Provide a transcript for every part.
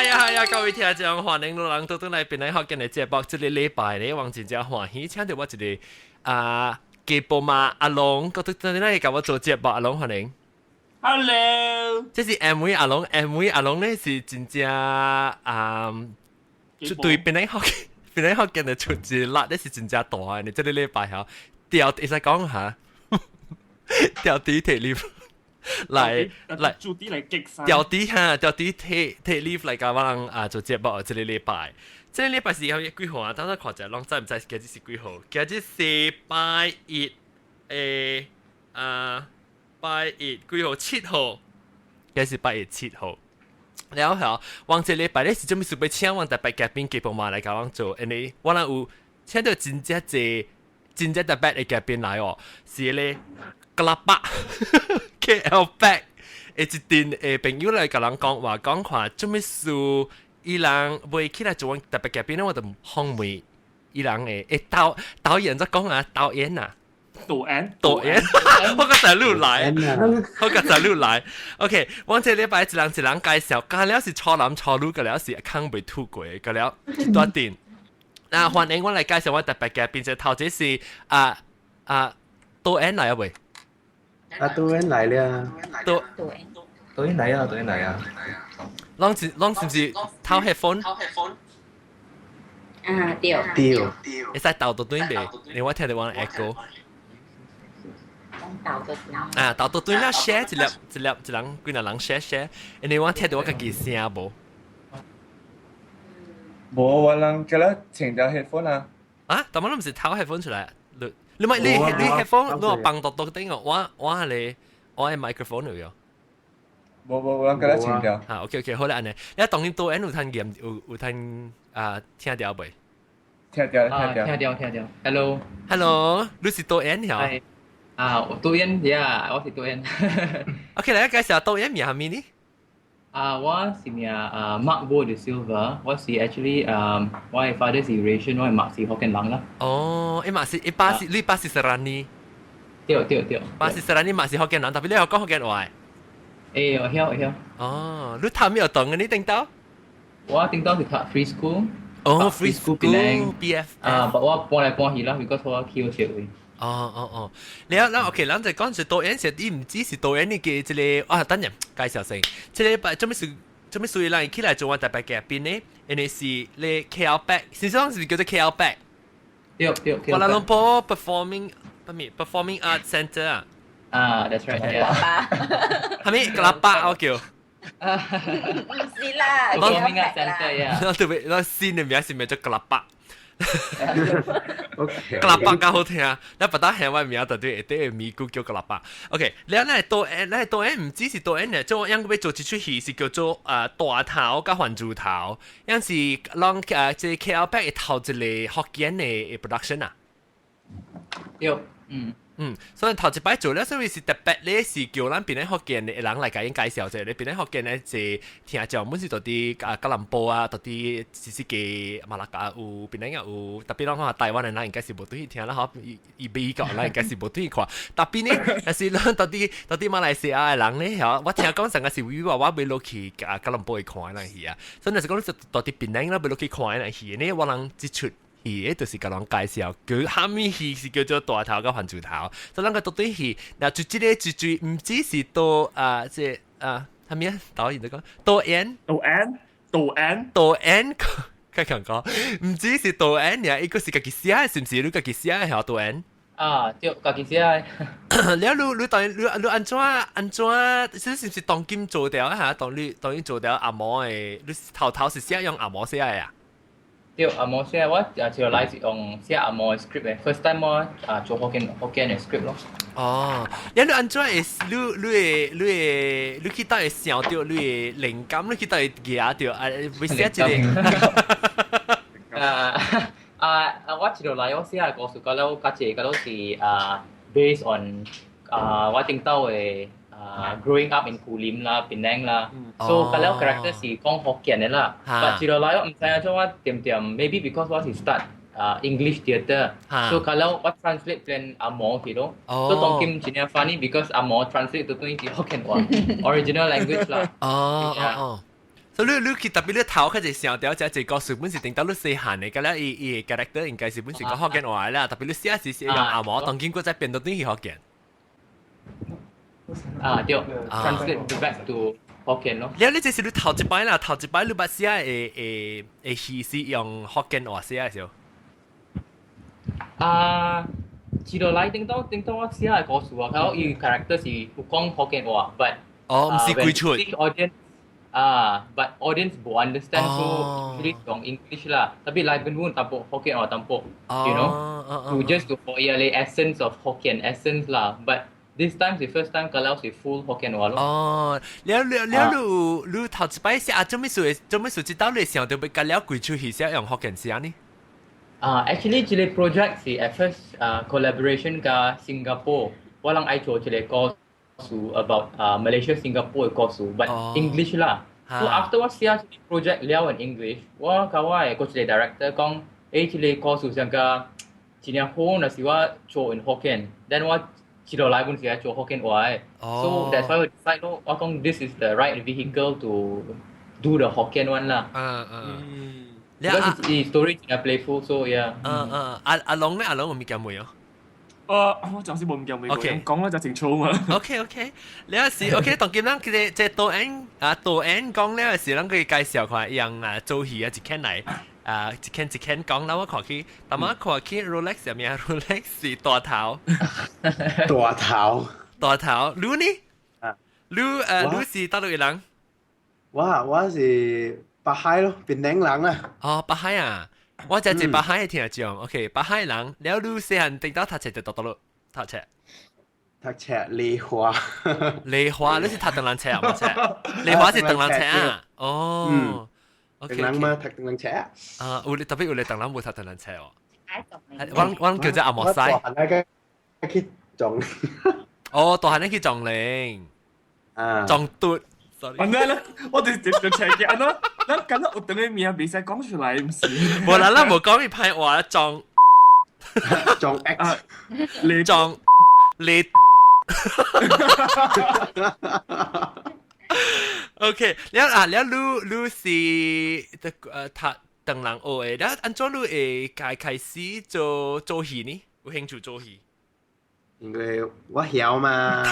呀，各位聽眾，歡迎老人都來邊嚟學緊嘅節目，這個禮拜咧，王真正歡喜，請到我一個基波馬阿龍，嗰度在那教我做節目，阿龍歡迎。Hello，這是 MV 阿龍，MV 阿龍咧是真正對邊嚟學緊嘅出自力，呢是真正大嘅，你這個禮拜嚇掉，你再講下掉地鐵 lift。嚟注啲嚟擊殺。掉啲take leave 嚟教我人做節目，這個禮拜，這個禮拜是有幾號啊？等陣看下，啷知唔知今日是幾號？今日是拜一拜一幾號？7號，今日是拜一7號。然後往這禮拜咧是準備準備請我特別嘉賓基本馬來教我做，因為我人有請到真正特別嘅嘉賓來哦，是咧。格拉巴 KL back 一陣朋友嚟甲人講話講話，做咩事？伊人未起來做特別嘉賓咧，我就訪問伊人導演在講啊，導演啊，導演，我個仔錄來，OK， 我這禮拜一人介紹，加了是初男初女，加了是坑未吐過，加了多點。嗱，歡迎我嚟介紹我特別嘉賓，就頭先是導演嚟啊喂。導演來了，導演來啊！啷是唔是偷 headphone？ 對，會使倒到對面，你我聽到我 echo。倒到對面 share 一粒，幾人 share， 你我聽到我自己聲無？冇，我人叫佢請條 headphone 啊！但我都唔是偷 headphone 出來。你 headphone 我放到頂個，我係microphone 嚟嘅。我人叫佢請條。OK， 好啦，安尼，你當然導演有聽見，有聽聽到未？聽到。Hello， 你是導演㗎？導演呀，我是導演。OK，嚟介紹導演名係咩呢？我是名Mark Bo de Silva， 我是 actually 我係 father 是 Eurasian， 我係馬是福建人啦。哦，你巴是Serani。對。巴是Serani，馬是福建人，特別你有講福建話。我曉。哦，你睇咩有懂嘅？你聽到？我聽到是讀 free school。哦 ，free school BF。不過我搬來搬去啦，because 我去學會。哦，你OK，咱就講住導演時，你唔知是導演呢嘅即個等陣介紹先。即係禮拜做咩事讓起來做我特別嘅邊呢？因為是你 KL back， 先生是叫做 KL back。對。我哋龍坡 performing art centre 啊。That's right。係咪格拉巴我叫？唔是啦 ，performing art centre 呀。我特別我先嘅名是咪叫格拉巴？OK， 格拉巴較好聽啊！你不打係我名就對咪咕叫格拉巴。OK， 你係導演唔知是導演嚟，做樣要做一出戲是叫做大頭加還珠頭，樣是讓即 KL back 頭一個福建嘅 production 啊。對，所以頭一擺做咧，所以是特別咧，是叫咱邊啲福建嘅人嚟介紹者，你邊啲福建咧係聽講，本是到啲吉隆坡啊，到啲嘅馬來加有邊啲有，特別講台灣人應該是冇對去聽啦，嗬，美國人應該是冇對去看，特別呢，但是到啲馬來西亞嘅人咧，嗬，我聽講成個是話我未落去吉隆坡去看嗰戲啊，所以就講到啲邊啲啦，未落去看嗰戲，呢我人接觸。就是甲人介紹，佢蝦米戲是叫做大頭甲還珠頭，所以咱個到底戲，嗱就即個最唔止是到即係咩啊？導演就講導演，佢強講唔止是導演呀，一個是家己寫，是唔是？你家己寫係導演？對，家己寫。你安怎？是唔是當今做掉啊？當你做掉阿嬷誒，你頭是寫用阿嬷寫嘅啊？對，阿嬷寫我就來是用寫阿嬷嘅 script 嘅 ，first time 我做福建嘅 script 咯。哦，你安怎會你去到會想到你嘅靈感，你去到會夾到會寫一個。我一路來我寫嘅故事，嗰度嗰度是based on 我聽到嘅。growing up in Kulim 啦、Penang 啦，所以嗰個 character 是講福建嘅啦。但係後來我唔知啊，做我點，maybe because 我是 start English theatre，所以kalau我 translate เป็น阿嬷去咯。所以當今真係 funny because 阿嬷 translate 到對啲福建話 original language 啦。所以你去特別你頭開始想到就係個書本是定到你細漢嘅，咁咧伊 character 應該是本是講福建話啦，特別你寫是用阿毛，當經過再變到啲福建。對，translate back to Hokkien 咯。你這是你頭一擺啦，頭一擺你捌寫戲是用福建話寫嘅時候。遲到來叮當我寫嘅故事啊，佢伊 character 是有講福建話，but 唔是鬼出。but audience 唔 understand so usually 用 English 啦，tapi lain pun tampuk Hokkien or tampuk, you know, to just to for the essence of Hokkien essence 啦，but this time 是 first time kalau 是 full Hokkien 話咯。你頭一擺寫做咩事知道你想到要改了鬼出戲寫用福建寫呢？Actually 這個 project 是 at first collaboration กับ Singapore， 我啷愛做這個歌。about Malaysia Singapore 嘅故事 but English 啦 so after 我寫 project 了 in English 我甲我嘅個director 講這個故事上個真係好那是我做 in Hokkien then 我遲到來本時係做 Hokkien 話 so that's why 我 decide 咯我講 this is the right vehicle to do the Hokkien one 啦because the story 真係 playful so yeah 阿龍咧阿龍我未見過啊我暫時冇咁有味講啦就正粗嘛。OK， 你有時 OK， 當見咱佢即導演講咧有時咱佢介紹佢用做戲一間嚟一間講啦，我看去，但我看去 Rolex 係咩 ？Rolex 是大頭。大頭，你呢？你是大陸嘅人？我是北海咯，檳城人啊。北海啊！我就係北海嘅聽講 ，OK， 北海人，了你細漢定到讀冊就讀到咯，讀冊梨花，你是讀鄧蘭冊啊？冇冊，梨花是鄧蘭冊啊？哦，OK， 鄧蘭嘛讀鄧蘭冊啊？特別有你鄧蘭冇讀鄧蘭冊哦。我叫做阿莫西。去撞。哦，大漢你去撞鈴，撞嘟。唔係啦，我哋就斜嘅咯。咱咁樣有等嘅名未使講出來，唔是？冇啦，咱冇講呢派話撞 X， 你撞你。OK， 你是讀鄧蘭學嘅，你按怎你會開始做戲呢？有興趣做戲？因為我曉嘛。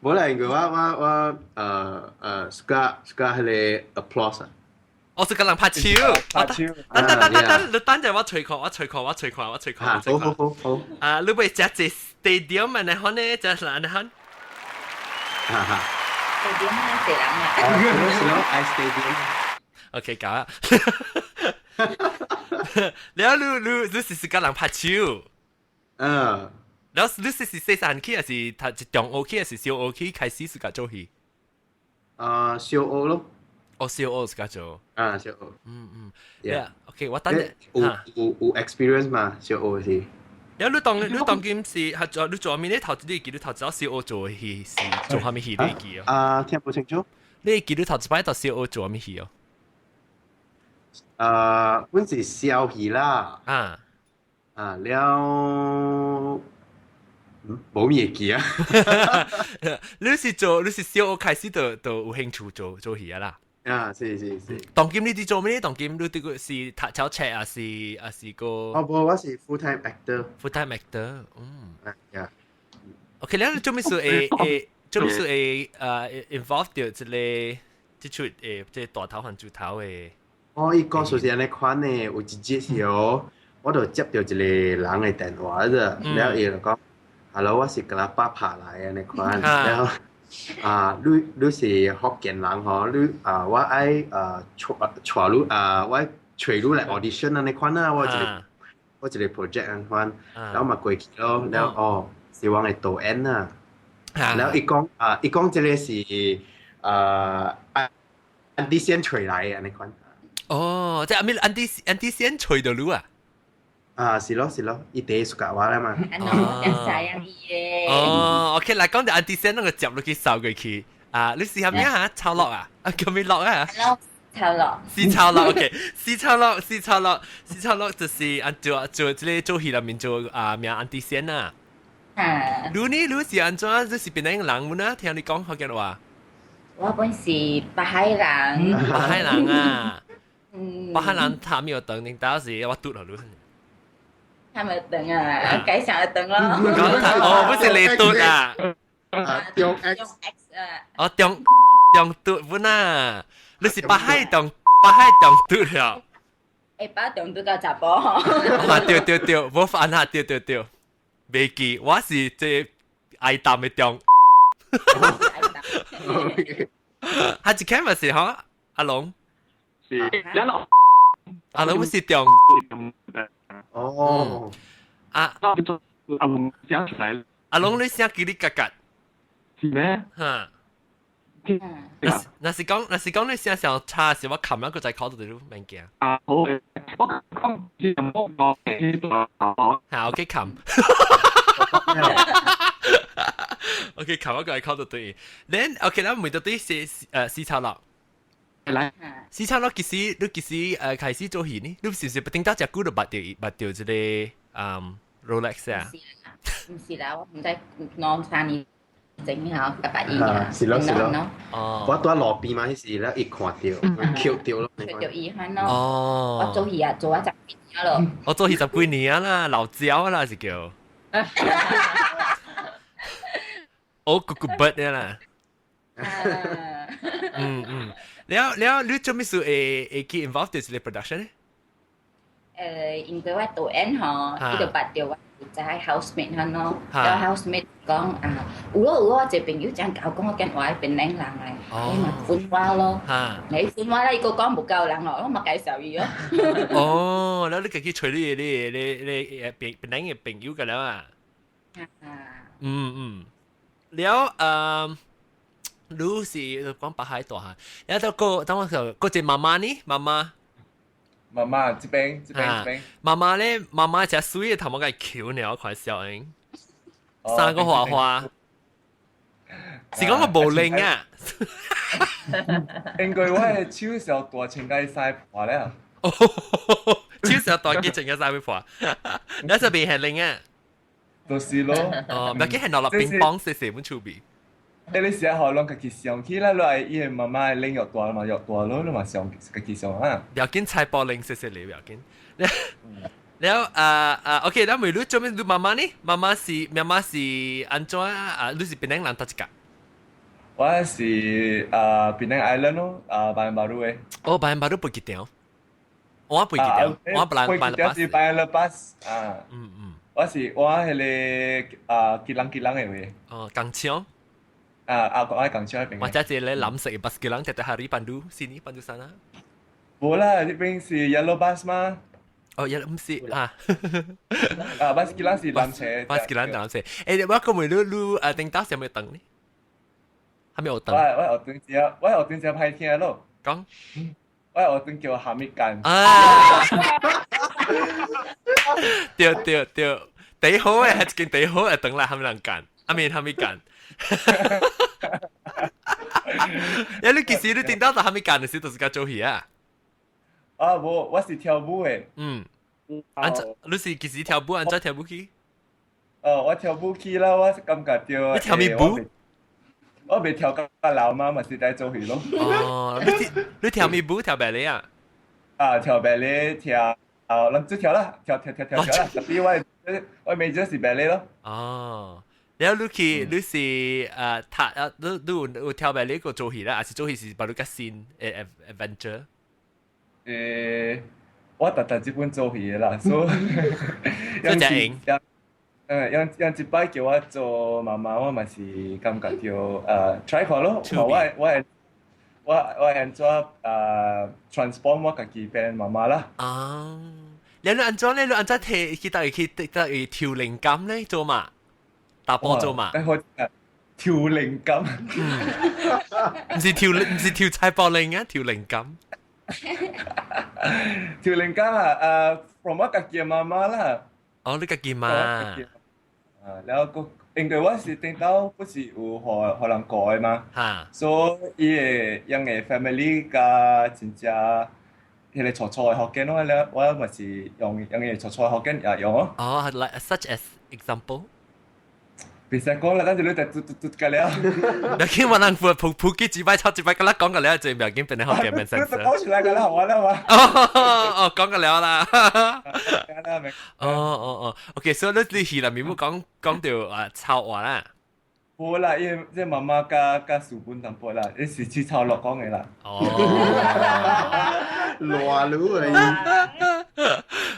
冇啦，因為我suka 係個 applause 啊。我是個人拍手。等陣我吹看。好。你會只 stadium 咪你看呢？只嗱你看。stadium 係四人啊。I stadium。OK， 搞啊。你是個人拍手。แล้วรู้สึกเสียสารขี้อะสิถ้าจะจองโอเคอะสิ小โอเค開始是個做戲小O咯小โอ是個做小O yeah OK 我等陣有 experience 嘛小 O 是แล้ว你當今是你做咩呢頭你記得頭先小โอ做戲是做下咩戲你記聽唔清楚你記得頭先擺到小โอ做咩戲本是小戲啦แล้ว冇咩記啊！你是小學開始就有興趣做戲啊啦？是。當今你哋做咩？當今你哋個是讀小冊啊？是個？我是 full time actor。full time actor，OK， แล้ว做咩事做咩事involve 到即出即大頭和豬頭嘅？伊講說是安尼款呢，有一節時候，我就接到一個人嘅電話啫，然後伊就講。Hello， 我是格拉巴爬來嘅那款，然後你是福建人嗬，你我愛帶你我找你來 audition 那款啊，我一個 project 那款，然後嘛過去咯，然後是我嘅導演啊，然後伊講這個是安迪先找來嘅那款。哦，即係安迪先找到你啊？是咯，伊第一suka 我啦嘛。OK， 嚟講就安迪先那個接落去掃過去。你試下咩嚇？炒落啊？叫咩落啊？炒落。試炒落 ，OK， 試炒落就是按做這個做戲裏面做名安迪先啊。你是按怎？你是邊個人物啊？聽你講福建話。我本是北海人。北海人啊，嗯，北海人他没有等，你到时我嘟了噜。他们等啊，改想的等咯。哦，不是你嘟啊，中 用 X X 啊，哦中嘟本啊，你是北海中嘟了。下巴中都到查甫吼。啊對，我反下對，袂記，我是這愛淡嘅中，下一間咪是嗬，阿龍，是，然後阿龍是中，哦，啊，阿龍想起來了，阿龍你聲叽哩嘎嘎，是咩？哈，嗯，那是講你聲上差時，我琴日個仔考到你都物件，啊，好嘅，我講是冇講呢度，係 OK 琴。OK，琴日個仔考到對，then OK，咱每到對試炒落。來，試餐咯，其實開始做戲呢，你是不是不定到只股就拔掉一個Rolex 啊？唔是啦，我唔使攞3年整下800啊是咯是咯哦，我喺路邊嘛，迄時咧一看到，扣掉咯。出咗遺憾咯。哦，我做戲啊，做咗10年咯。我做20幾年啦，老焦啦是叫，我咕筆嘅啦，แล้ว你做咩事會去 involve 到呢個 production 呢？因為我導演吼，伊就捌着我就係 housemate 佢咯，แล้ว housemate 講啊，有我一個朋友真搞講我跟我係檳榔人嚟，你咪歡話咯，你歡話咧，伊個講唔夠人咯，我咪介紹伊咯。哦，แล้ว你ก็去吹你檳榔嘅朋友กันแล้วอ่ะแล้วรู้สิ講北海道嚇，然後個等我個隻媽媽呢，媽媽，這邊，媽媽咧，媽媽隻水嘅頭毛嘅橋呢，我看笑應，三個畫畫，是講個無靈啊，應該我係手上大青雞曬破咧，超少大幾整嘅晒會破，你就變係靈啊，就是咯，哦，咪幾係落落乒乓射射滿出邊。你時候攏家己上去啦，來伊媽媽領藥大嘛，藥大咯，你嘛上家己上啊。不要緊，菜包零食食你不要緊。แล้วOK，แล้วไม่รู้จะไม่รู้媽媽นี่媽媽是安怎啊？你是邊個人搭一個？我是Penang Island 咯，Bayan Baru 嘅。哦，Bayan Baru pergi tiao。我pergi tiao，我Bayan lepas。是 Bayan lepas 啊。我係Kilang 嘅位。哦，港腔。我係港腔嗰邊。或者係你諗食 bus Kilang，但係hari pandu sini pandu sana。冇啦，呢邊是 Yellow Bus 嘛。哦，又唔是啊。Bus Kilang 是藍車。Bus Kilang 藍車。誒，我個妹你定到時有冇等呢？係咪有等？我學短只派聽咯。講。我學短叫哈密干。啊！對，第好誒，係件第好誒，等來哈密干，哈密干。你其實你聽到就哈密干嘅時，就是個做戲啊。冇，我是跳舞嘅。你是其實跳舞，安怎跳舞去？我跳舞去啦，我感覺到。你跳咩舞？我未跳咁老嘛，咪是在做戲咯。哦，你跳咩舞？跳芭蕾啊？跳芭蕾，跳諗住跳啦，跳啦。特別我未咗是芭蕾咯。哦，แล้ว你是你有跳芭蕾個做戲啦，還是做戲是把你個新adventure？我特基本做戲啦，所以讓一擺叫我做媽媽，我咪是感覺到try 看咯。我係做transform 我自己變媽媽啦。你安怎去調靈感咧做嘛？打波做嘛？調靈感，唔是調菜波靈啊，調靈感。調靈感from 我自己媽媽啦。哦，你自己嘛？แล้วก็應該我是聽到不是有荷蘭過嘅嘛，所以因為 family 嘅真正佢哋錯嘅學經咯，咧我咪是用佢錯嘅學經用咯。哦，like such as example。別使講啦，等住你就嘟㗎了。唔見我能普幾幾擺抄幾擺咁啦，講個了就唔要緊，變你學嘅咩 sense？講出來㗎啦，好啦嘛。哦，講個了啦。哦，OK，所以你係啦，咪冇講到啊抄話啦。冇啦，因為即係媽媽加書本淡薄啦，你是去抄落講嘅啦。哦，羅魯而已。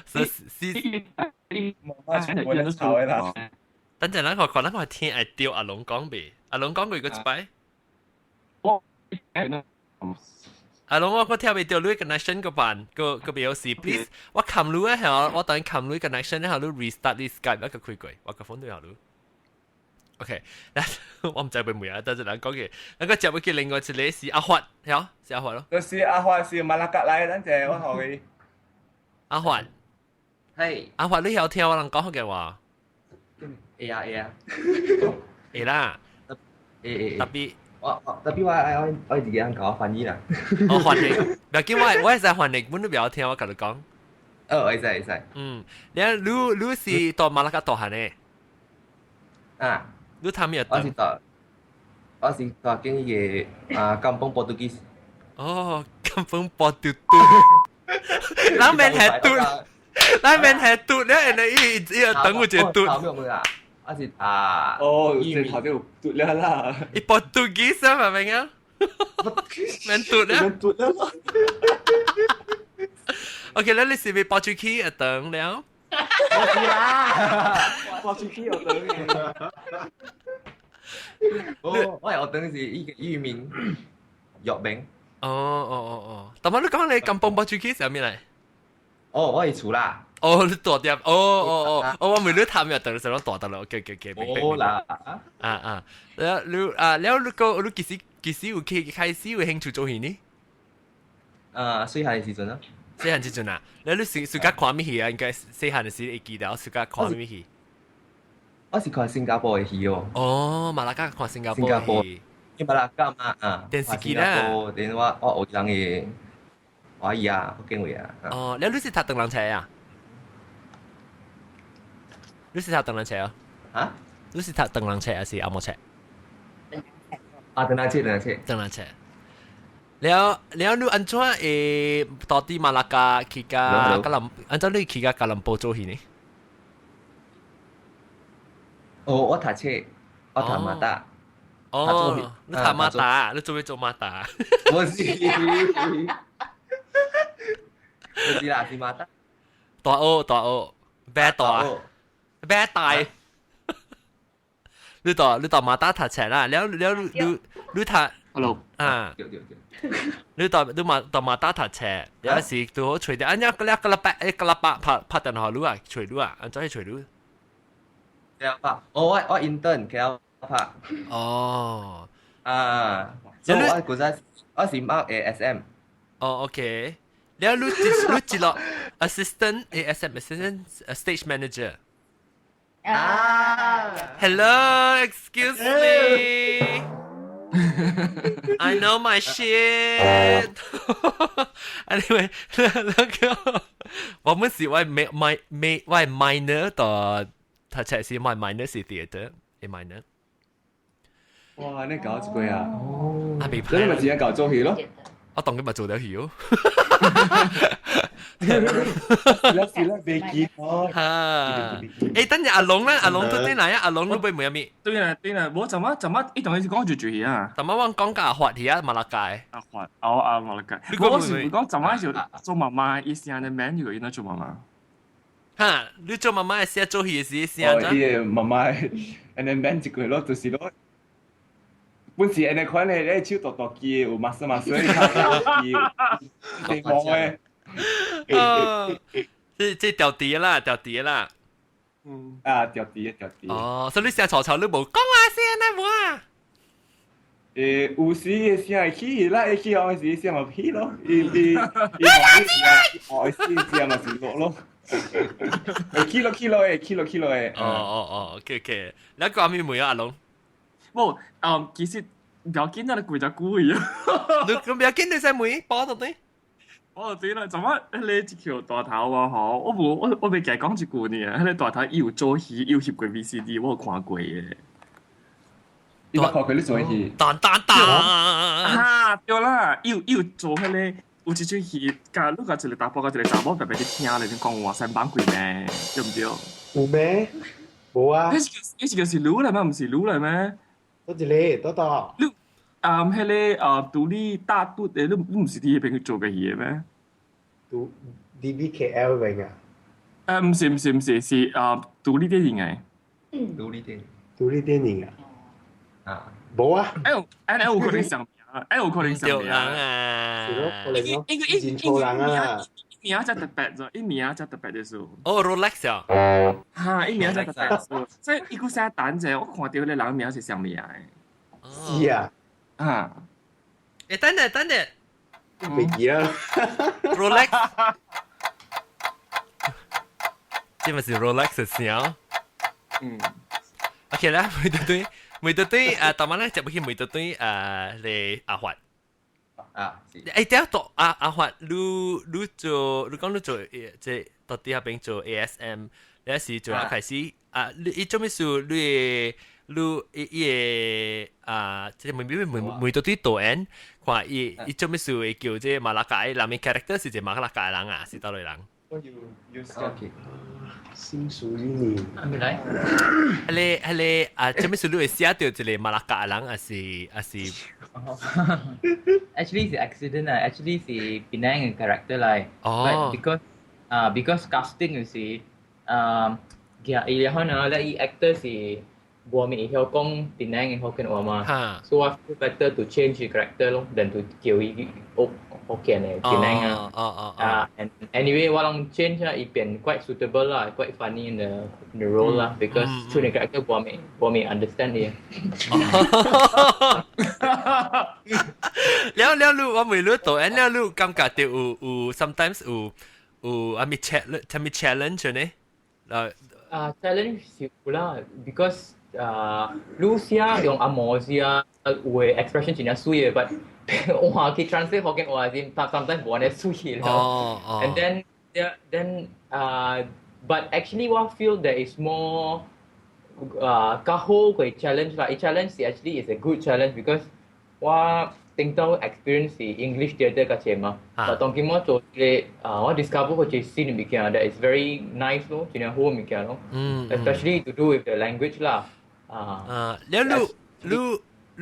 所以媽媽全部都抄嘅啦。等陣啦，可能我聽係調阿龍講唄，阿龍講過個一擺。阿龍我聽未調你 connection 個版個表示 please，我冚你啊係我等冚你 connection 咧，後你 restart 啲 Skype 一個開過，我個 phone 都有你。OK， 我唔知會唔會啊，等陣啦講嘅，那個接會叫另外一個是阿發，係是阿發咯。就是阿發是馬拉格來，等陣我學佢。阿發，係阿發你有聽我人講嘅話？A 啊，會啦，特別。特別我自己人搞翻譯啦。哦，翻譯，唔要緊，我係使翻譯，本都唔要聽我同你講。會使。你是到馬拉加讀下呢？啊，你睇咩？我是讀緊嘅Kampung Portugis。哦，Kampung Portugis。那邊係讀，那邊係讀，你係等我就讀。我是哦，即頭先讀了啦。你 Portugis 啊，明唔明啊？明讀啦。讀了啦。OK，那你是咪 Portugis 等了？我是啦。Portugis 我等嘅。我係等是漁民藥名。但係你講你Kampung Portugis係咩嚟？哦，我係厝啦。哦，你大碟，我咪你探入等，想大得啦，OK，哦啦，แล้ว你幾時有開始有興趣做戲呢？細漢嘅時陣啊，細漢時陣啊，แล้ว你暑假看咩戲啊？應該細漢嘅時會記得暑假看咩戲？我是看新加坡嘅戲哦。哦，馬拉加看新加坡嘅戲，因馬拉加嘛電視機啦。電話我學人嘅華語啊，福建話啊。哦，แล้ว你是讀鄧郎車啊？你是讀鄧郎車啊？啊？你是讀鄧郎車還是阿摩車？鄧郎車。鄧郎車。แล้ว你安怎會到底馬拉加去甲吉隆？安怎你去甲吉隆坡做戲呢？哦，我讀車，我讀馬達。哦，你讀馬達，你做咩做馬達？我是啦，是馬達。大澳，咩大？咩大？你讀馬達讀車啦，แล้ว你讀 Hello 啊？你讀馬達讀車，有時都好隨啲，อันนี้ก็ละปะพัดหอรู้อ่ะช่วยรู้อ่ะอันจะให้ช่วยรู้แล้วปะ我 intern 佢有拍哦所以我嗰陣我是貓 ASM 哦 OK แล้วรู้จิล assistant ASM assistant stage manager hello excuse me I know my shit. Anyway， 那個我們是我 minor 到，他才是我 minor 是 theatre， minor。哇，你搞一個啊？啊，未所以咪自己搞做戲咯。我當佢咪做咗戲咯。有時咧未見我。誒，等陣阿龍咧，阿龍到底嚟啊？阿龍都俾唔入面。對啊，我怎麼一同你講住戲啊？怎麼我講架滑戲啊？馬拉街。阿華，阿馬拉街。我是講怎麼就做媽媽，一時嘅 menu 應該做媽媽。嚇！你做媽媽係寫做戲係寫哦，啲媽媽，and then man 一句咯，就是咯。本時人哋看你手度機，有麻水，地方嘅。即掉碟啦。掉碟。哦，所以你成日嘈你冇講話聲啦，冇啊？有時嘅聲會起啦，會起我時聲咪起咯，我時咪是落咯。起咯嘅。哦，OK， แล้วก็มีมือ阿龍。冇，其實唔要緊啊，你攰就攰啊。你咁唔要緊，你使มื包到你。哦，對啦，怎麼你一條大頭啊？嗬，我未記講一句呢，你大頭要做戲要翕過 VCD，我有看過嘅。你捌看過你做嘅戲？當哈，對啦，要做迄個，有一出戲，甲你甲一個大波，甲一個查某白白啲聽咧，你講話三板鬼咩？對唔對？有咩？冇啊！嗰時就是女嚟咩？唔是女嚟咩？多一個，多。你迄個獨立大肚誒，你唔是啲嘢俾佢做嘅嘢咩？讀 DBKL 邊啊？唔是，是獨立電影誒。獨立電影。獨立電影啊？冇啊！有可能上名，有可能上名。啊！係咯，可能咯。應錯人啊！名真特別咗，名真特別嘅數。哦 ，Rolex 啊！嚇，名真特別數，所以伊個寫單者，我看到你人名是上名嘅。是啊。啊！誒，等陣，唔記得。Rolex，這咪是 Rolex 嘅聲。OK 啦，每對當晚咧就唔去每對嚟阿發。啊，是。誒，點做阿發？你講你做即到底下邊做 ASM， 你係做開始你做咩事？你即係每對導演，看伊做咩事會叫即馬拉加裡面 character 是隻馬拉加人啊，是倒類人。OK。新屬於你。咪嚟。係做咩事你會寫到一個馬拉加人，還是？Actually 是 accident 啊 ，actually 是 Penang 嘅 character 嚟。哦。Because casting 就是佢伊可能咧，伊 actor 是บ่มีเขา講 Penang 嘅Hokkien話嘛。So I feel better to change the character 咯，than to 叫伊Hokkien 嘅 Penang 啊。And anyway 我諗 change 啊，伊變 quite suitable 啦 ，quite funny in the role 啦，because 出嚟 character บ่มี understand 嘅。แล้วลูกว่าไม่รู้ตัวแล้วลูกกำกับเดียวsometimes มีchallenge เนี่ยchallenge 是啦 because ลูกเสีย用阿毛เสีย會 expression 真係水嘅 but 我去 translate 學嘅話先 sometimes 冇呢水嘅咯 and then but actually 我 feel there is more 較好嘅 challenge 啦 challenge actually is a good challenge because 我聽到 experience 是 English theatre 嘅嘢嘛，但當佢我做嘅我 discover 好似新嘅物件 that is very nice 咯，真係好嘅物件咯，especially to do with the language 啦。แล้ว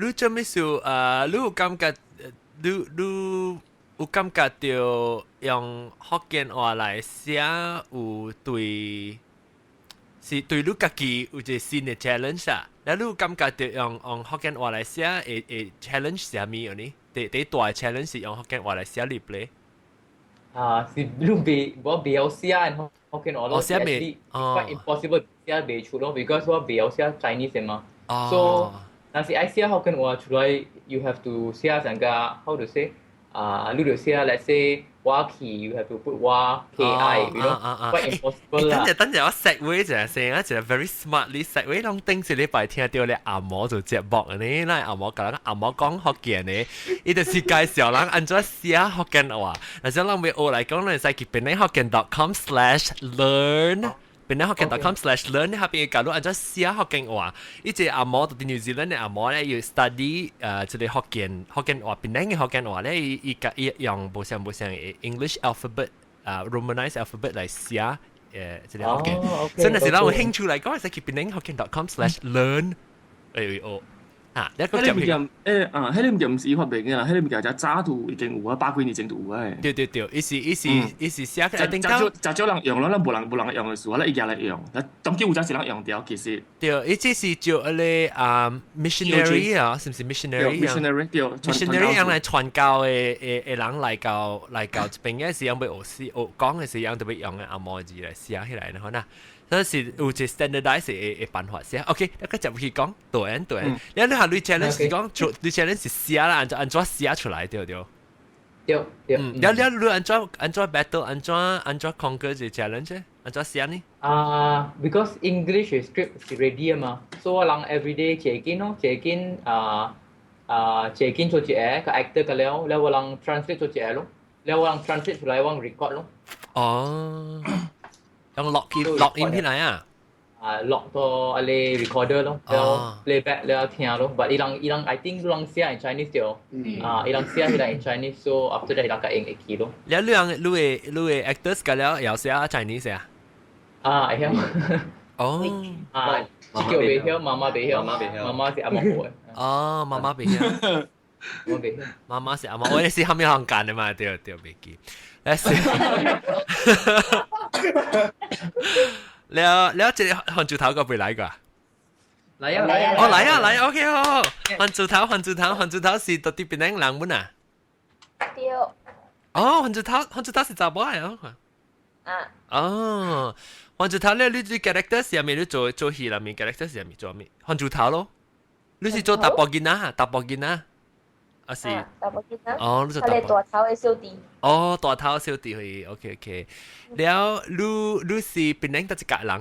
ลูกจะไม่สู้ลูกกำกับลูกกำกับเดียว用福建話嚟寫有對ลูก自己有一個新嘅 challenge 啊。แล้วลูกกำกับเดียว用福建話嚟寫challenge 係咩嘢呢？第大 challenge 是用福建話嚟寫入嚟。是ลูก我未有寫福建話咯 ，actually quite impossible 寫未出咯 ，because 我未有寫 Chinese 嘛。So 但是I 寫福建話出來 ，you have to 寫成個 how to say 你要寫 let's say 話期 you have to put 話 ki，you know quite impossible 啦。等陣我 segue 就係成一隻 very smartly segue，當頂次禮拜聽到你阿嬷做節目呢，那阿嬷講阿嬷講福建呢，伊就是介紹人按怎寫福建話，嗱就讓我學嚟講，你使去penanghokkien.com/learn。penanghokkien.com/learn 呢下邊教到按怎寫福建話，依隻阿嬷到啲 New Zealand 嘅阿嬷咧要 study 即係福建話 Penang 嘅福建話咧，伊用冇像 English alphabet Romanized alphabet 嚟寫即係福建，所以那時讓我興趣嚟講，係去 penanghokkien.com/learn 你個就迄個物件唔是伊發明嘅啦，迄個物件就早都已經有啊，百幾年前就有啊。對，伊是寫嘅，就少人用咯，咱無人用嘅時候，咱伊家嚟用，當今有陣時人用掉，其實。對，伊即是做嗰啲missionary 啊，是唔是 missionary 對 missionary 人嚟傳教嘅人嚟教這邊嘅時候，要學講嘅時候，特別用嘅阿嬷字嚟寫起來呢，嗱。嗰時有隻 standardize 嘅辦法寫 ，OK， 一個就去講導演，你下你 challenge 講做，你 challenge 寫啦，按怎寫出來對。對。你按怎 battle， 按怎 conquer 這 challenge， 按怎寫呢？Because English script 是 ready 嘛，所以我人 everyday check in 咯，check in 做一個 actor 嘅了，我人 translate 做一個咯，我人 translate 出來我 record 咯。哦。用落音起來啊！ lock 到阿哩 recorder 咯，แล้ว playback แล้ว聽咯。But ilang I think ilang siya in Chinese 掉，ilang siya ilang in Chinese so after that ilang 個英語咯。แล้วเรื่องลุย actors กันแล้ว有寫 Chinese 啊？ไอ้เหี้ย哦，這叫未曉，媽媽未曉，媽媽是阿嬷嘅。哦，媽媽未曉，我未曉，媽媽是阿嬷，我哋是後面行間嘅嘛，對未記。แล้วจะหันจุดเท้าก็ไปไหนก่อน嚟啊哦嚟啊嚟 OK 好หันจุดเท้า是到底เป็นนั่งหลังมั้งน่ะเดียว哦หันจุดเท้า是咋บ่啊哦หันจุดเท้าแล้ว你做 character 是咩你做戲啦面 character 是咩做咩หันจุดเท้า咯你是做大波กินนะ啊是大波กินนะ哦你做佢哋ตัวเท้าไอ้小弟哦大頭小弟去 OK แล้ว你是เป็นนั่งตัวจิกะหลัง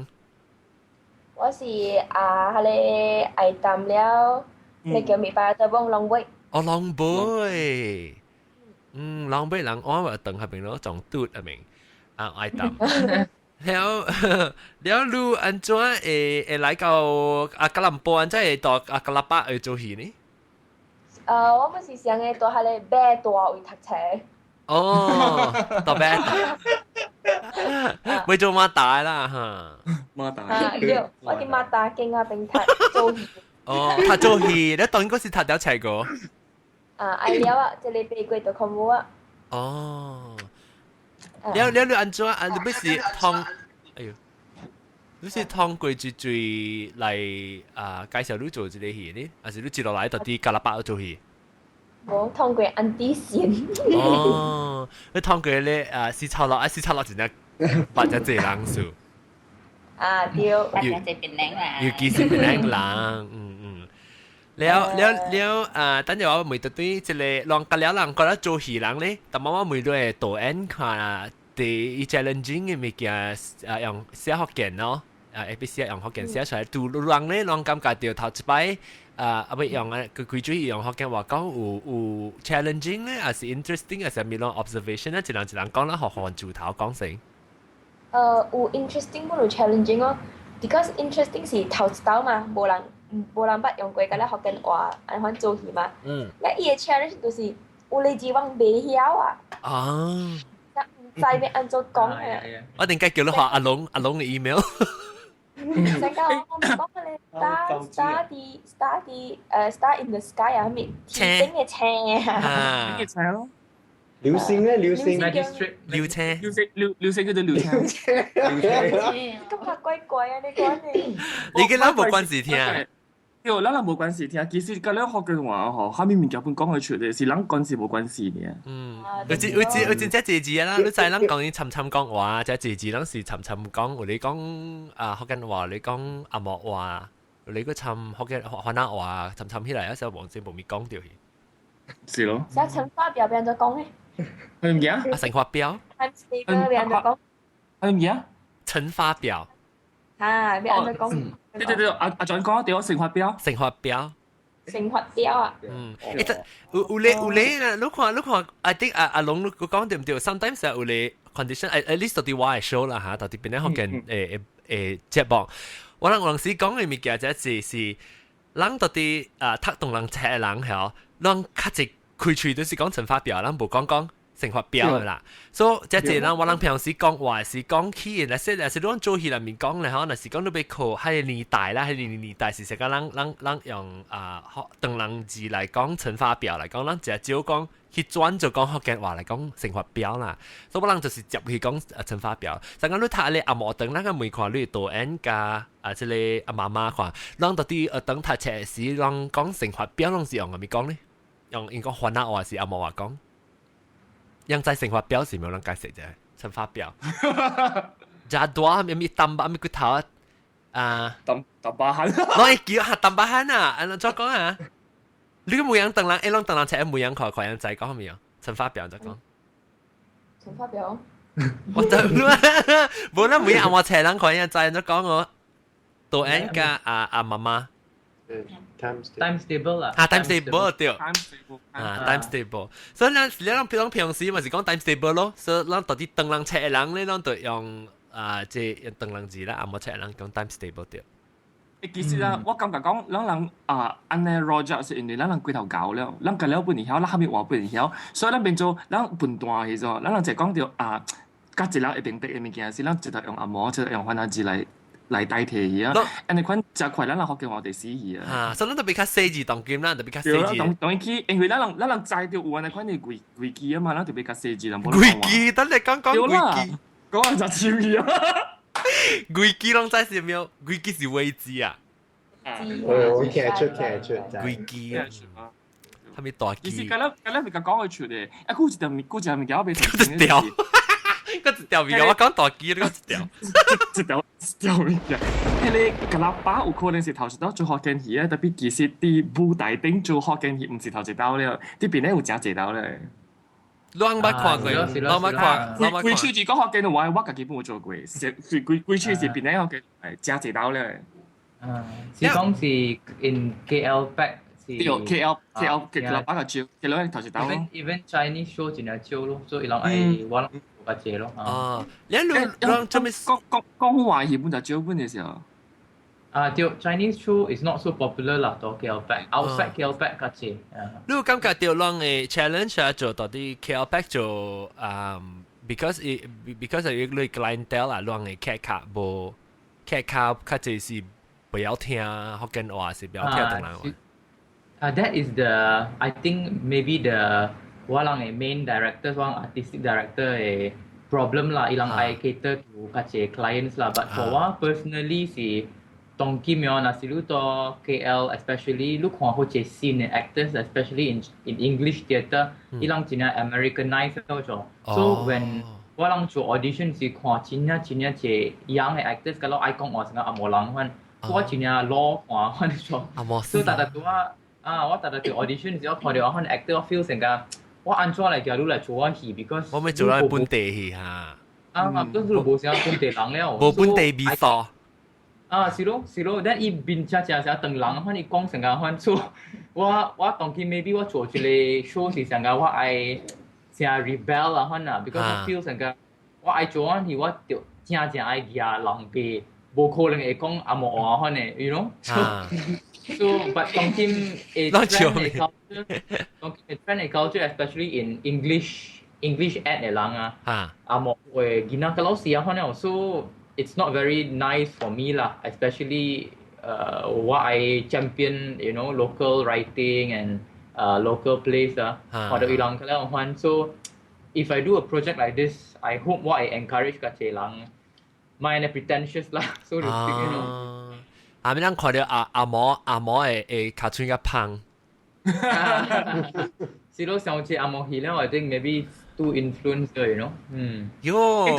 我是佢哋ไอ้ตามแล้ว你叫咪把ตัวบ้องลองไว้哦ลองบ่ลองบ่หลังอ้อว่าตึง係邊咯撞嘟係明ไอ้ตามแล้วลูอันจ้า嚟到กะลำปอน即係到กะลา巴去做戲呢我咪是想嘅ตัว佢哋แบตัว會讀車哦到咩ไม่做馬大啦嚇馬大เดี๋ยว我啲馬大勁啊並讀做戲哦讀做戲你當嗰時讀咗齊個ไอ้เลี้ยวจะเลยไปกุยตัวคอมวัว哦แล้ว你安怎你不是通哎呦你是通過最嚟介紹你做一個戲呢還是你接落來到啲加拉巴做戲我通過安啲線哦你通過咧試炒落真係八隻字人數เดียว大家จะเป็นแรงล่ะ要記是เป็นแรงหลังแล้ว等陣我每對即係讓隔離人覺得做戲人咧，但媽媽每對導演看第一 challenging 嘅物件用寫學件咯，ABC 用學件寫出嚟，對人咧讓感覺到頭一擺唔係用佢最用學件話講有 challenging 咧，還是 interesting，還是咩咯 observation 咧，一人講啦，學住頭講成。有 interesting 冇 challenging 咯 ，because interesting 是頭一刀嘛，冇人捌用過，咁咧學緊話安款做戲嘛。咧伊個 challenge 就是有你之往未曉啊。哦。唔知要安怎講嘅。我定計叫你學阿龍嘅 email。成個我唔講你 star in the sky 啊，咩天星嘅青啊。嘅青咯。流星咧，流星。流青叫做流青。咁怪怪啊！你講你。你嘅諗冇關事聽。對，咱冇關事聽。其實隔籬學嘅話，嗬，下面物件本講佢出嚟，是咱關係冇關係嘅。有隻字啦，你知咱講啲沉講話，隻字咱是沉講。你講學緊話，你講阿莫話，你個沉學嘅華南話，沉起來，有時候黃正無咪講掉去。是咯。而家乘法表俾人就講咧。係唔記啊？乘法表。times table 俾人就講。係唔記啊？乘法表。嚇，俾人就講。對，阿John 講對我乘法表。乘法表。乘法表啊。有咧啊！你看，I think 阿龍你講對唔對 ？Sometimes 有咧 condition，at least 到啲我係 show 啦嚇，到啲邊咧學緊節目。我有時講嘅物件就係人到啲讀動人冊嘅人係，人較直開喙都是講乘法表，人無講乘法表嘅啦。所以即係人我人平時講話是講起，但係你做戲裏面講咧，可能是講到被靠喺年代啦，喺年代是成個人用動人字嚟講乘法表嚟講，人就係少講去轉就講學嘅話嚟講乘法表啦。所以我人就是接去講乘法表。但係你睇你阿莫等，咱個每看你導演加即係阿媽媽看，人到啲等睇冊時，人講乘法表，人是用係咪講咧？用應該華南話是阿莫話講。ยังใจ乘法表是冇人解釋啫，乘法表。就多มีตำบะมีกุเท้าตำบะหันน้อยกี่หัดตำบะหันอ่ะอันนั้นจะ講啊你個每樣等人，一啷等人請每樣佢樣仔講係咪啊？乘法表就講。乘法表。我就冇啦，每樣我請人佢樣仔就講我導演加阿媽媽。times table 啦。times table 對。times table。所以你平時咪是講 times table 咯，所以咱到底等人車人咧，咱就用即等人字啦，阿冇出人講 time stable 掉。其實啊，我感覺講，人安尼 Roger 是因為人龜頭搞了，人隔了不能曉，咱後面話不能曉，所以咱變做咱笨蛋嘅時候，咱就講到甲一粒會變白嘅物件是，咱直頭用阿毛，直頭用番仔字來代替伊啊。安尼款真快，咱學嘅話第死伊啊。所以咱特別較細字當金啦，特別較細字。當然去，因為咱知道有安尼款嘅貴機啊嘛，咱特別較細字，人冇貴機，等你講貴機，講就超易啊！貴機攏知是咩？貴機是位置啊！我聽得出，貴機啊！係咪大機？其實今日咪講佢出嚟，估一條物件我俾佢一條，嗰一條物件我講大機，你講一條物件。迄個格拉巴有可能是頭一道做福建魚啊，特別其實啲舞台頂做福建魚唔是頭一道了，啲邊咧有真一道咧。攏捌看過，攏捌看。規處是講福建話，我家己本有做過，規處是邊咧福建真一道咧。是講是 in KL back 是 KL 格拉巴個招，KL 頭一道咯。Even Chinese show 真係招咯，所以人係我個借咯。你做咩講華語本就招本嘅時候。對 Chinese show is not so popular 啦，到 KL back outside KL back 個借。你有感覺到人嘅 challenge 啊，做到啲 KL back 做because 係類 clientele 啊，人嘅客無客較濟是不要聽福建話，是不要聽東南話。That is the I think maybe the 我人嘅 main director 或 artistic director 嘅 problem 啦，伊人係 cater to 較濟 clients 啦。But for 我 personally 是當今樣那是你到 KL especially 你看好濟 scene 嘅 actors especially in English theatre，伊人真係 Americanized 咗。So when 我人做 audition 是看真濟 young 嘅 actors，kalau I 講話成個阿冇人番。我真係攞看咗，所以大家都我大家做 audition 時候看到我看 actor，我 feel 成個我安怎嚟叫你嚟做我戲 ，because 我咪做嚟本地戲嚇。都做冇成本地人了。冇本地味素。是咯，但伊變成成等人，看伊講成個看做，我當期 maybe 我做一個 show 是成個我愛成 rebel 啊看啊 ，because 我 feel 成個我愛做完戲，我就真愛驚人哋。冇可能會講阿冇話可能 ，you know。So but 當今a trend culture especially in English ad 嘅人阿冇會見到個老師可能 so it's not very nice for me 啦 ，especially 我愛 champion you know local writing and local plays 或者伊人個咧換 so if I do a project like this I hope 我會 encourage 個啲人。Mine pretentious 啦，so to speak, you know。咪咱看到阿毛嘅卡穿一胖。是咯，上次阿毛戲咧，我 think maybe too influenced ，you know。喲。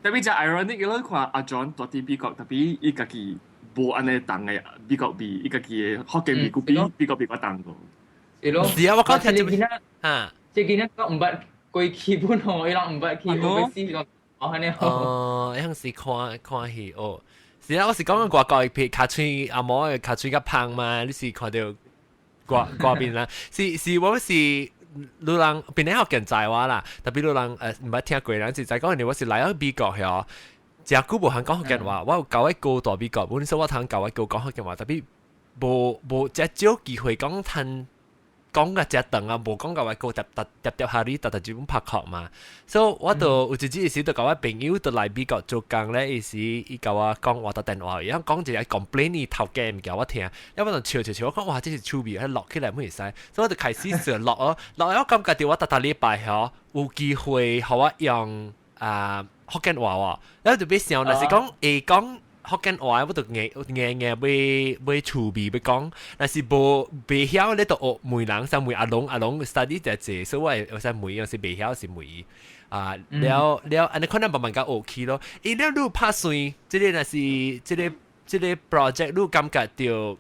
特別就 ironic 嘅咯，看阿 John 到啲美國，特別伊家己無安尼當嘅美國味，伊家己嘅福建味，佢比美國味我當過。是咯。是啊，我講聽即係即係我唔捌過基本喎，伊人唔捌基本嘅事個。樣是看戲哦。是啊，我是講外國嘅卡穿阿毛嘅卡穿個胖嘛，你是看到外邊啦。是我是路人邊啲學人在話啦，特別路人唔捌聽過人是在講人哋我是來到美國嘅，真久無肯講福建話，我有教一個到美國，本身我通教一個講福建話，特別無只少機會講聽。講個隻凳啊，無講個話個揼下啲特專門拍殼嘛，所以我就有一陣時就甲我朋友就來美國做工咧，伊時伊甲我講我打電話，然後講一個 complain 伊頭家唔叫我聽，要不然笑，我講哇，這是趣味，落起來唔會使，所以我就開始上落咯，我感覺到我禮拜嗬有機會互我用福建話喎，然後就俾想，但是講會講。福建話我都硬要趣味要講，但是無曉咧，就學梅人，像梅阿龍 study 就係，所以我係梅，有時未曉是梅了，安尼可能慢慢甲學起咯。伊了你拍算，即個若是即個 project，你感覺到有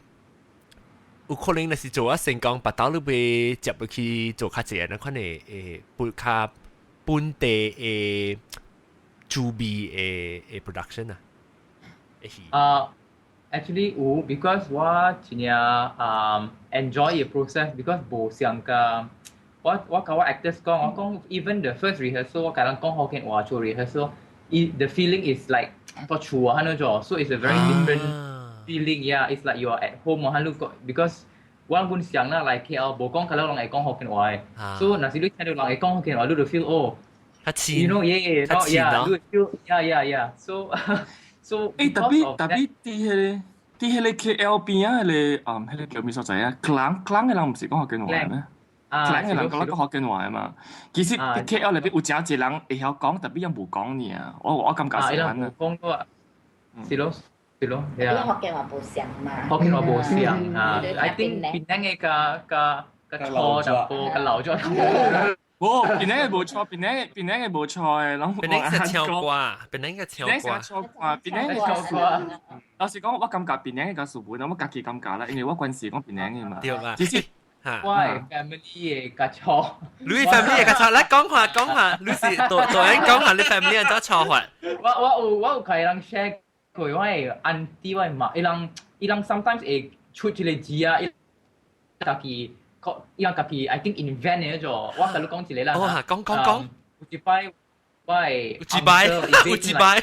可能若是做成功，把刀你被接落去做較濟，可能較本地嘅趣味嘅 production 啊。Actually 有 because 我真係enjoy the process because 無想個我甲我 actors 講，我講 even the first rehearsal 我甲人講福建話做 rehearsal， the feeling is like 個厝啊，喺度做 so it's a very different feeling. Yeah, it's like you are at home 啊，喺度 because 我本想啦，like KL 冇講，佢哋人會講福建話嘅，so 那時你聽到人會講福建話，你就 feel oh， you know yeah， you feel yeah， so 特別啲迄個 KL 邊啊，迄個叫咩所在啊？Klang 嘅人唔是講福建話咩？Klang 嘅人講福建話啊嘛。其實 KL 裏邊有真濟人會曉講，特別人冇講呢啊。我感覺是咁啊。講都啊，是咯。因為福建話冇像嘛。福建話冇像啊。I think 邊啲嘅錯就個流咗。哦，邊啲嘅冇錯，邊啲嘅冇錯嘅，諗邊啲嘅超掛，邊啲嘅超掛，邊啲嘅超掛。老實講，我感覺邊啲嘅數本，我家己感覺啦，因為我關事講邊啲嘅嘛。對啦。只是我係 family 嘅嘅錯。你 family 嘅嘅錯，嚟講下，你是導演講下你 family 嘅咗錯法。我有佢人 share 佢我係 auntie 我係嘛，伊人 sometimes 會出嚟字啊，家己。伊人家己 I think invent 嘅咗，我同你講一個啦。哦，講。有一擺我係有一擺。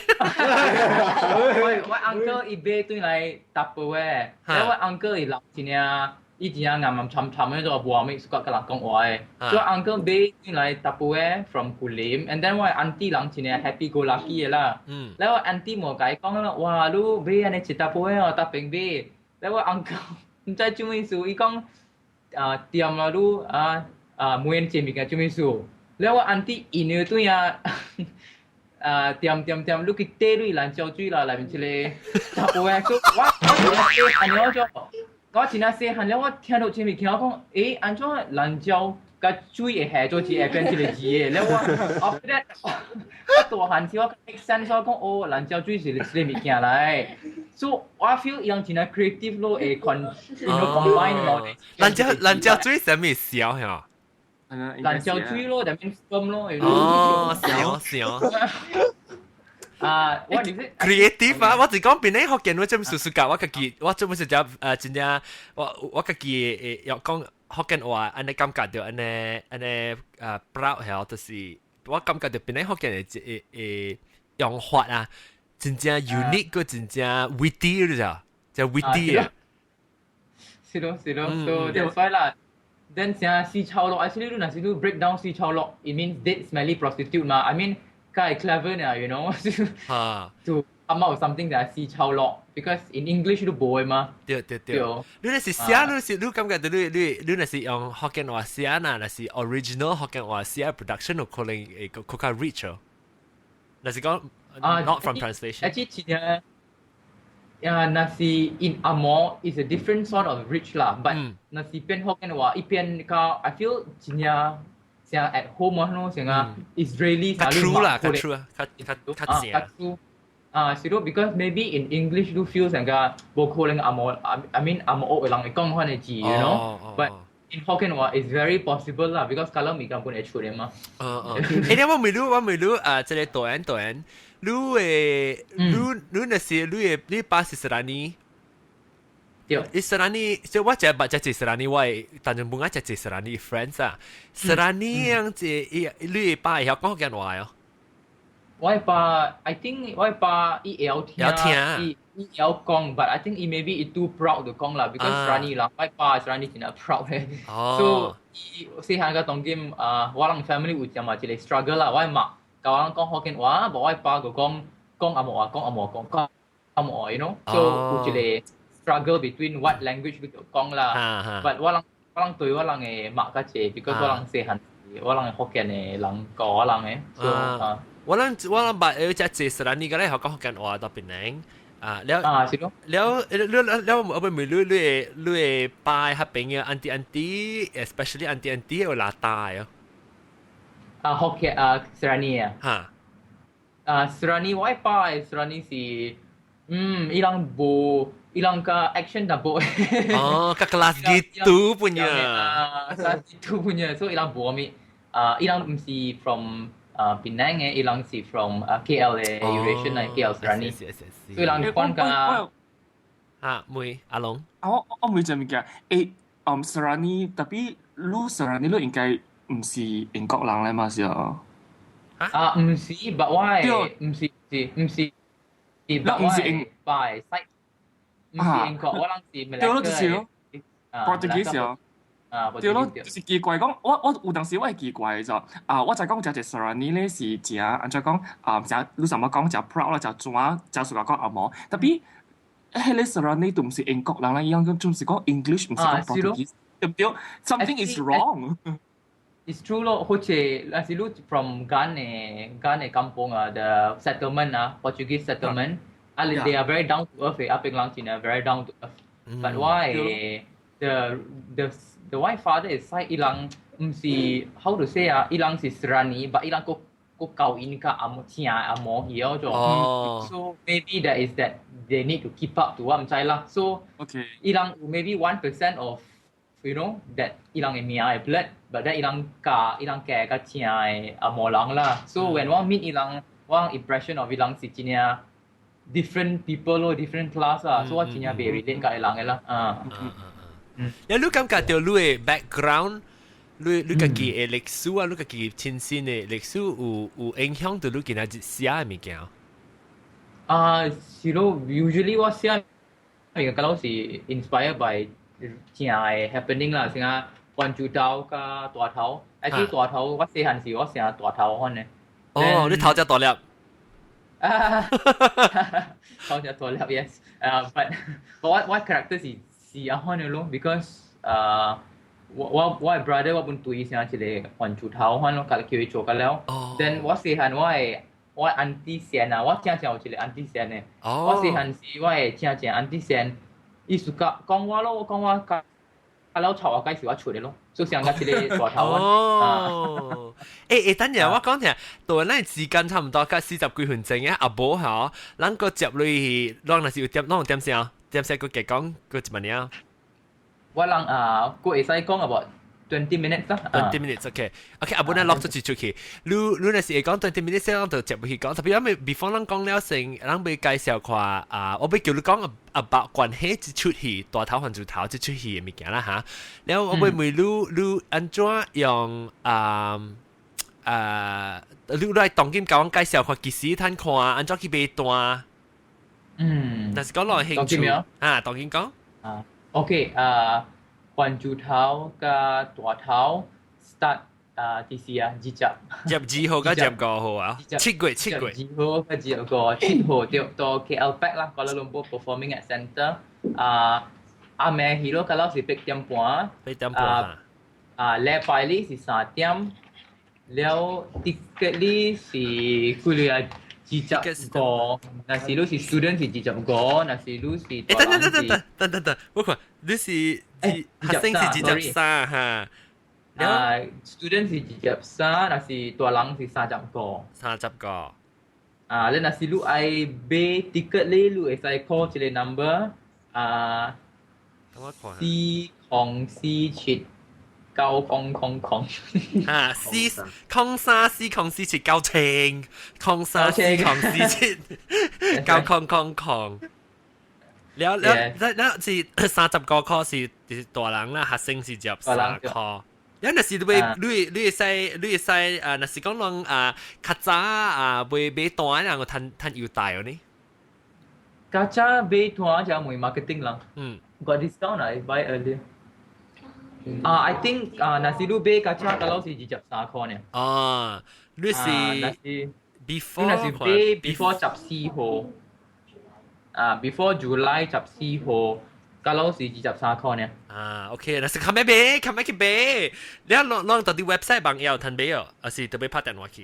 我 uncle 伊買轉來搭布嘅，然後我 uncle 伊留一領，伊一領暗沉嘅咗，無咩識甲人講話嘅。所以 uncle 買轉來搭布嘅 from Kulim， and then 我 auntie 人一領 happy go lucky 嘅啦。然後 auntie 冇甲伊講啦，哇，你買安尼一搭布嘅哦，搭平買。然後我 uncle 唔知做咩事，伊講。tiam lalu muen cemik cuma su. Lewat anti ini tu ya tiam lu kita lu lancar tu lah mencile. Tapi aku wah aneh aja. Kau cina se han lewat tiang tu cemik kau kong anjur lancar kau cui做字變起嚟字嘅。lewat after that 我大漢時我 make sense 我講哦蘭州水是物件嚟。So I feel 樣真係 creative 咯，會combine 咯。蘭州水係咩小係？蘭州水咯，就 mean sperm 咯。哦，小。我 creative 啊！我只講邊啲學見我真係數教，我自己我真係真正我自己要講學見話，安尼感覺到安尼proud 係，就是我感覺到邊啲學見嘅用法啊，真正 unique 個真正 witty 啫，就 witty 啊。是咯，so that's why 啦。Then 像西炒咯 ，actually 你那時你 break down 西炒咯 ，it means dead smelly prostitute 嘛 ，I mean。Guy clever now, you know, to come out with something that I see 超落 because in English 都唔會嘛。對。你那是寫，你感覺到你那是用福建話寫呐，那是 original 福建話寫 production 可能會更加 rich 哦。那是講 not from translation。其實那是 in Amor is a different sort of rich 啦，but 那是變福建話一邊個 I feel 真係。像 at home 咯，像Israeli 較 true 啦，較 true 啊，較正。是咯 ，because maybe in English 都 feel 成個冇可能I mean 會人會講翻嘅字 ，you know，but in Hokkien 話 is very possible 啦 ，because kalau 咪根本係出嚟嘛。你我未รู้即係導演，你那時你爸是什麼呢？Serani, so 我就把只Serani 我但係冇啱只Serani friends 啊，Serani 樣子，你爸有講福建話哦。我爸 I think 我爸有聽，有講 ，but I think he maybe he too proud to 講啦 ，because Serani 啦，我爸 Serani 真係 proud 嘅。So 細漢個當今我哋 family 會就嘛一個 struggle 啦，我媽教人講福建話，但我爸就講阿莫話，講阿莫 ，you know，so 有一個。struggle between what language 佢講啦，but 我哋對我哋嘅馬家姐 because 我哋細漢我哋福建嘅人講我哋嘅，所以我哋把有隻字實你個咧學講福建話到邊嚟แล้วเอาไปมือลุยปลายครับเป็นยังanti especially anti เวลาตายฮอกเก็ตSerani Serani ไว้ปลาย Serani สิilang ka action na po. Ka kelas gitu punya. Kelas gitu punya. So ilang po kami ilang si from Penang ilang si from KL Eurasian KL Serani. So ilang kuan ka mui Along. 我唔會咁嘅。Serani tapi lu Serani lu 應該唔是英國人嚟嘛是啊？唔是，but why 唔是是但我係拜西，唔是英國，我諗是馬來西亞。Portuguese 啊。對咯，就是奇怪講，我有當時我係奇怪咗，我就講只 Serrani 咧是只，按照講只你什麼講只 proud 啦，只轉只屬講阿毛，特別迄個 Serrani 都唔是英國人啦，伊樣種就是講 English 唔是講 Portuguese，對唔對 ？Something is wrong. It's true 咯，好似那是路 from Ghana kampung the settlement Portuguese settlement, they are very down to earth, Apeng Lang China very down to earth. But why the white father is say ilang si how to say ilang si Serrani but ilang ko kawin ka amo tia amo hiyo so maybe that is that they need to keep up to what I'm saying lah. So ilang maybe 1% of that ilang emiya blood but that ilang kaya ka tia amo lang lah. So when one meet ilang one impression of ilang si China different people or different class so what China be relate ka ilang lah. แล้วลูก感覺到你嘅 background，你自己嘅歷史你自己親身嘅歷史有影響到你今日寫嘅物件。是咯 ，usually 我寫嘅嗰時 inspired by 正嘅 happening 啦，成啊關注到個大頭，啲大頭我細漢時我成日大頭看嘅。哦，你頭只大粒。頭只大粒 yes， but what character 是阿看嘅咯 ，because 我 brother 我本對成一個關注頭看咯，佢叫佢做嘅了。then 我細漢我 auntie 先我正有一個 auntie 先嘅。我細漢時我係正 auntie 先，伊是講我咯，我講我佢老臭我介紹我出嚟咯，所以成個一個大頭。哦，等陣我講聽，到咱時間差唔多，甲40幾分鐘嘅阿寶嚇，咱個接落去，咱若是有點先。點先個講個一萬年？我人個會使講 about 20 minutes 啦。20 minutes OK，阿本來落咗出去，你若是會講20 minutes 先，就接落去講。特別因為 before 咱講了先，咱要介紹下我要叫你講about 關係一出戲，大頭還住頭一出戲嘅物件啦嚇。然後我會問你安怎用你來當今教我介紹下幾時攤看，安怎去買單？但是講落興趣當然講OK 關注頭個大頭 start 第四幾集2號跟2號啊7月2號跟7號到 KL Pack 啦 Kuala Lumpur Performing Arts Center 阿妹 Hero kalau是8點半禮拜日是3點แล้วticket 呢是佢哋20個，那是你是 student 是20個，那是你是等，我看你是學生是23嚇，student 是23，那是大人是30個。30個。你那是你愛買 ticket 咧，你會使 call 一個 number4047900。044790400934479000แล้ว是30個課是大人啦，學生是13課。因為是你會使若是講人較早買單然後趁優待哦呢？較早買單就係 marketing 啦。got discount buy earlier。I think 那是你買較早kalau是23塊呢。你是 before 那是買 before 14號。before July 14號kalau是23塊呢。OK， 那是看咩買去買。你攞到啲 website 幫要睇買哦，還是特別拍電話去？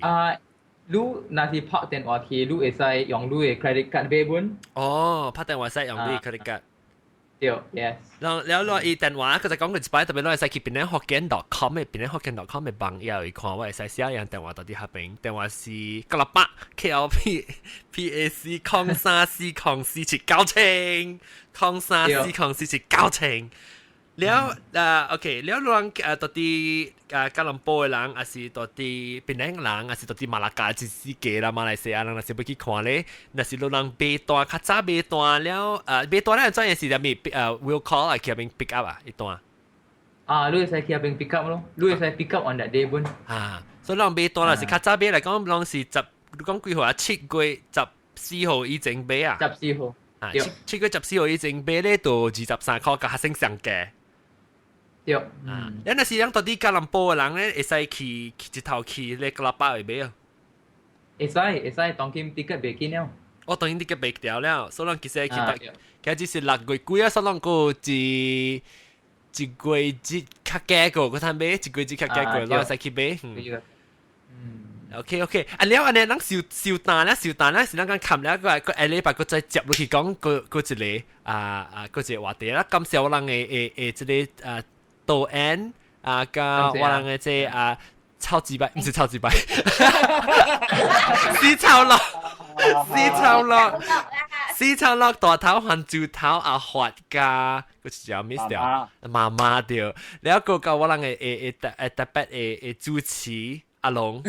你那是拍電話去，你會使用你嘅 credit card 買本。拍電話使用你 credit card。對 ，yes。แล้วรออี電話佢就講佢一擺特別攞嚟使去邊咧hokkien.com 嘅邊咧 hokkien.com 嘅幫要去看我係使寫樣電話到啲下邊，電話是98 KLPAC 0340479000 0340479000แล้วOK แล้วรอง到啲吉隆坡嘅人，還是到啲檳城人，還是到啲馬拉加之類啦，馬來西亞人，若是要去看咧，若是攞人買單，較早買單了，買單咧專業是點咪will call 啊，去嗰邊 pick up 啊，一單。你會使去嗰邊 pick up 咯，你會使 pick up on that day 本。所以人買單啦，是較早買嚟講，人是講幾號啊？7月14號已經買啊14號啊，7月14號已經買咧，到23塊嘅學生上嘅。對，你若是講到啲吉隆坡嘅人咧，會使去一頭去咧個喇叭會買啊？會使，當今 ticket 袂緊了。我當然 ticket 賣掉了，所以其實其實是6月幾啊，所以個一月節較價個，佢睇買一月節較價個，攞使去買。OK， 啊了，安尼咱收單咧，是咱講冚了個下禮拜個再接落去講個一個個一個話題啦。感謝我人嘅即個導演甲我人嘅即超級白，唔是超級白，死臭落，死臭落，大頭還豬頭阿發加，嗰隻叫 miss 掉，媽媽掉，แล้ว個個我人嘅特別嘅主持阿龍，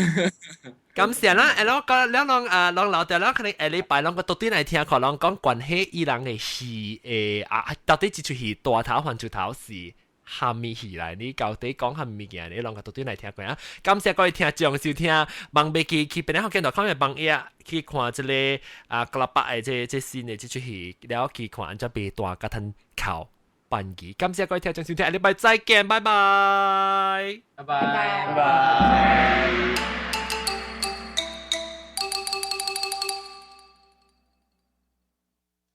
咁成啦，แล้ว個แล้วลอง留掉，แล้ว可能禮拜兩個到底嚟聽佢講關係伊人嘅戲到底這出戲大頭還豬頭是？蝦米戲嚟？你到底講蝦米嘢？你兩個到底嚟聽過啊？感謝各位聽眾收聽，望袂記去邊個見到看嘅網頁去看即個格拉巴嘅即新嘅即出戲，แล้ว去看安怎被大家吞口扮機。感謝各位聽眾收聽，下禮拜再見，拜拜，拜拜。